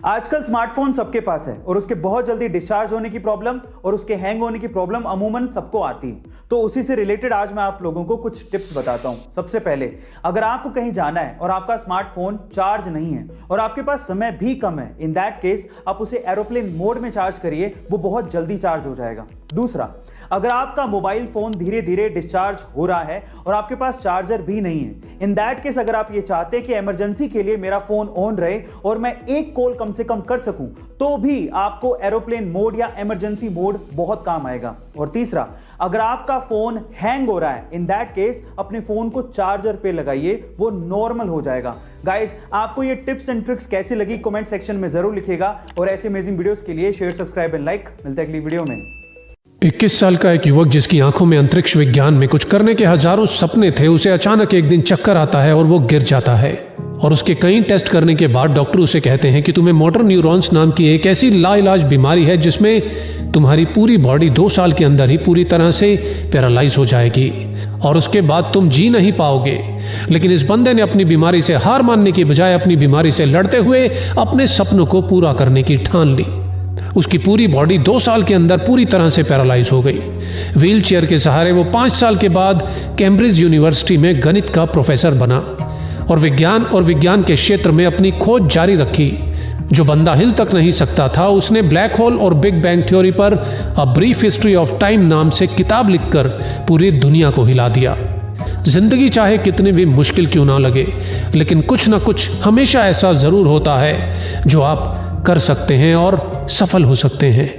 आजकल स्मार्टफोन सबके पास है और उसके बहुत जल्दी डिस्चार्ज होने की प्रॉब्लम और उसके हैंग होने की प्रॉब्लम अमूमन सबको आती है। तो उसी से रिलेटेड आज मैं आप लोगों को कुछ टिप्स बताता हूं। सबसे पहले, अगर आपको कहीं जाना है और आपका स्मार्टफोन चार्ज नहीं है और आपके पास समय भी कम है, इन दैट केस आप उसे एरोप्लेन मोड में चार्ज करिए, वो बहुत जल्दी चार्ज हो जाएगा। दूसरा, अगर आपका मोबाइल फोन धीरे धीरे डिस्चार्ज हो रहा है और आपके पास चार्जर भी नहीं है, इन दैट केस अगर आप ये चाहते हैं कि इमरजेंसी के लिए मेरा फोन ऑन रहे और मैं एक कॉल कम से कम कर सकूं, तो भी आपको एरोप्लेन मोड या इमरजेंसी मोड बहुत काम आएगा। और तीसरा, अगर आपका फोन हैंग हो रहा है, इन दैट केस अपने फोन को चार्जर पे लगाइए, वो नॉर्मल हो जाएगा। गाइस, आपको ये टिप्स एंड ट्रिक्स कैसी लगी कमेंट सेक्शन में जरूर लिखिएगा और ऐसे अमेजिंग वीडियोस के लिए शेयर, सब्सक्राइब एंड लाइक। मिलते हैं अगली वीडियो में। 21 साल का एक युवक जिसकी आंखों में अंतरिक्ष विज्ञान में कुछ करने के हजारों सपने थे, उसे अचानक एक दिन चक्कर आता है और वो गिर जाता है। और उसके कई टेस्ट करने के बाद डॉक्टर उसे कहते हैं कि तुम्हें मोटर न्यूरॉन्स नाम की एक ऐसी लाइलाज बीमारी है जिसमें तुम्हारी पूरी बॉडी 2 साल के अंदर ही पूरी तरह से पैरालाइज हो जाएगी और उसके बाद तुम जी नहीं पाओगे। लेकिन इस बंदे ने अपनी बीमारी से हार मानने की बजाय अपनी बीमारी से लड़ते हुए अपने सपनों को पूरा करने की ठान ली। उसकी पूरी बॉडी 2 साल के अंदर पूरी तरह से पैरालाइज हो गई। व्हील चेयर के सहारे वो 5 साल के बाद कैम्ब्रिज यूनिवर्सिटी में गणित का प्रोफेसर बना और विज्ञान के क्षेत्र में अपनी खोज जारी रखी। जो बंदा हिल तक नहीं सकता था, उसने ब्लैक होल और बिग बैंग थ्योरी पर a brief history of time नाम से किताब लिखकर पूरी दुनिया को हिला दिया। जिंदगी चाहे कितनी भी मुश्किल क्यों ना लगे, लेकिन कुछ ना कुछ हमेशा ऐसा जरूर होता है जो आप कर सकते हैं और सफल हो सकते हैं।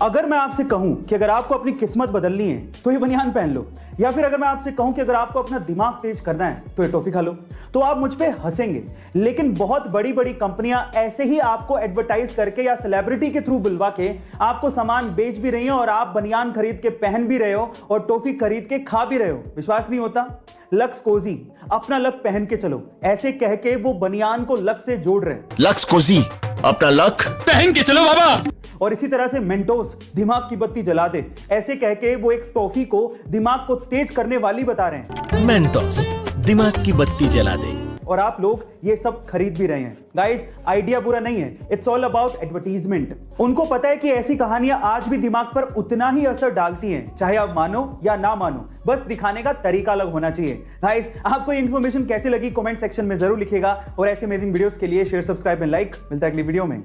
अगर मैं आपसे कहूं कि अगर आपको अपनी किस्मत बदलनी है तो ये बनियान पहन लो, या फिर अगर मैं आपसे कहूं कि अगर आपको अपना दिमाग तेज करना है तो ये टॉफी खा लो, तो आप मुझ पे हंसेंगे। लेकिन बहुत बड़ी बड़ी कंपनियां ऐसे ही आपको एडवर्टाइज करके या सेलिब्रिटी के थ्रू बुलवा के आपको सामान बेच भी रही हो और आप बनियान खरीद के पहन भी रहे हो और टॉफी खरीद के खा भी रहे हो। विश्वास नहीं होता? लक्स कोजी, अपना लक पहन के चलो, ऐसे कह के वो बनियान को लक से जोड़ रहे हैं। लक्स कोजी, अपना लक पहन के चलो बाबा। और इसी तरह से मेंटोस, दिमाग की बत्ती जला दे, ऐसे कह के वो एक टॉफी को दिमाग को तेज करने वाली बता रहे हैं। मेंटोस, दिमाग की बत्ती जला दे। और आप लोग ये सब खरीद भी रहे हैं। गाइस, आइडिया बुरा नहीं है, इट्स ऑल अबाउट एडवर्टीजमेंट। उनको पता है कि ऐसी कहानियां आज भी दिमाग पर उतना ही असर डालती हैं, चाहे आप मानो या ना मानो, बस दिखाने का तरीका अलग होना चाहिए। गाइस, आपको ये इन्फॉर्मेशन कैसी लगी कमेंट सेक्शन में जरूर लिखिएगा और ऐसे अमेजिंग वीडियोस के लिए शेयर, सब्सक्राइब एंड लाइक। मिलता है अगली वीडियो में।